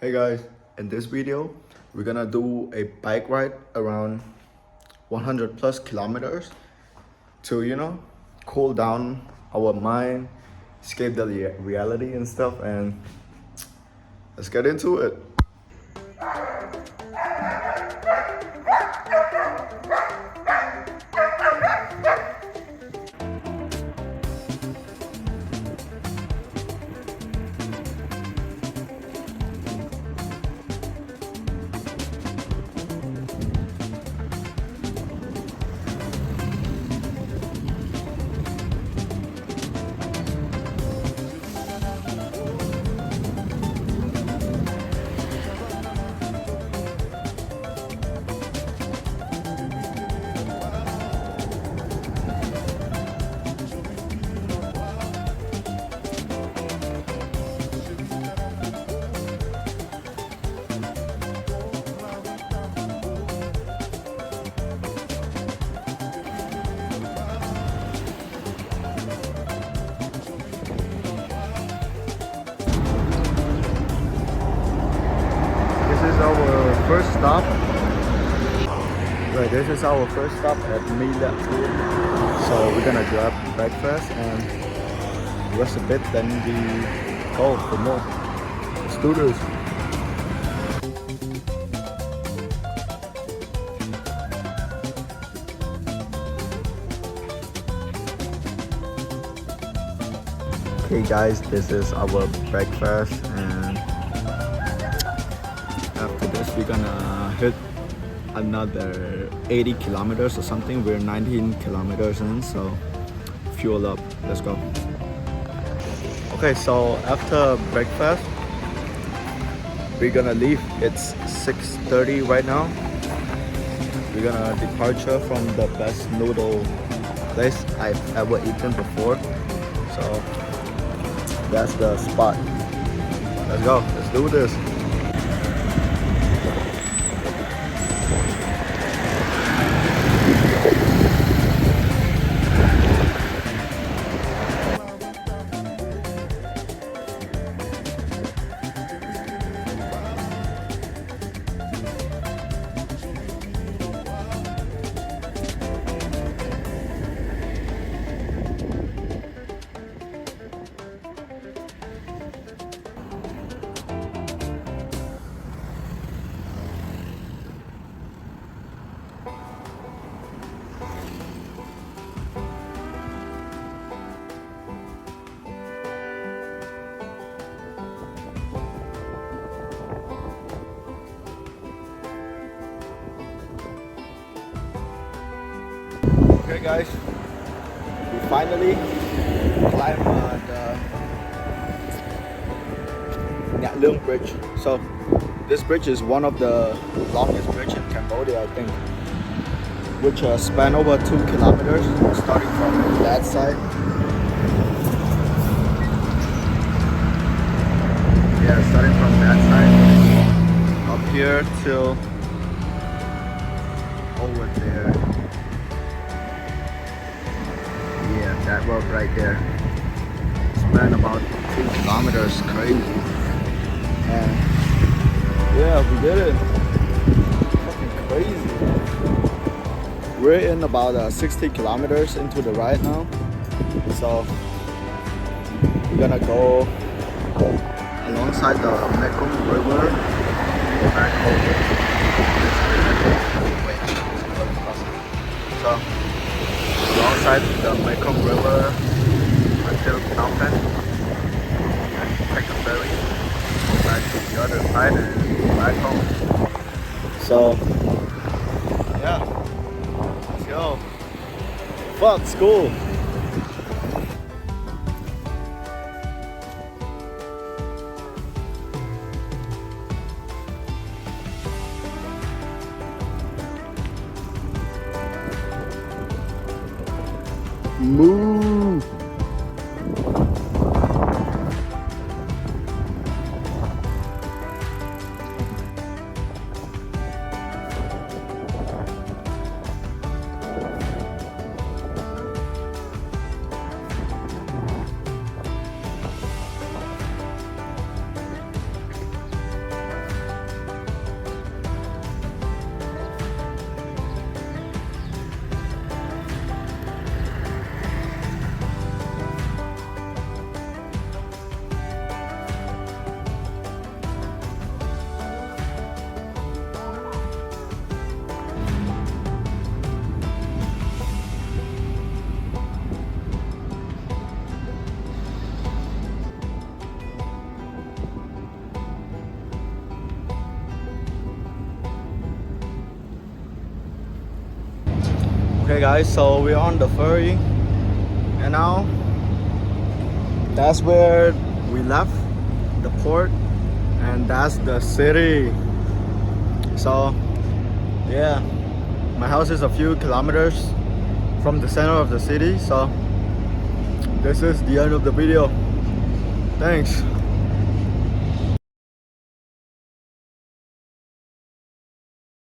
Hey guys, in this video, we're gonna do a bike ride around 100 plus kilometers to, cool down our mind, escape the reality and stuff, and let's get into it. This is our first stop. Right, this is our first stop at Mila. So we're gonna grab breakfast and rest a bit, then we go for more. Let's do this. Okay guys, this is our breakfast, and after this we're gonna hit another 80 kilometers or something. We're 19 kilometers in, so fuel up, let's go. Okay, so after breakfast we're gonna leave. It's 6:30 right now. We're gonna departure from the best noodle place I've ever eaten before, so that's the spot. Let's go, let's do this. Okay guys, we finally climbed the Nhạn Lương Bridge. So this bridge is one of the longest bridge in Cambodia, I think, which span over 2 kilometers, starting from that side. Yeah, starting from that side up here till over there. Yeah, that road right there. Span about 2 kilometers, crazy. And yeah, we did it. Fucking crazy. We're in about 60 kilometers into the ride now. So we're gonna go alongside the Mekong River, go back over. So alongside the Mekong River until Phnom Penh, and take a ferry, go back to the other side and back home. So yeah, let's go. Fuck, school. Move. Okay guys, so we're on the ferry and now that's where we left the port and that's the city. So yeah, my house is a few kilometers from the center of the city, so this is the end of the video. Thanks.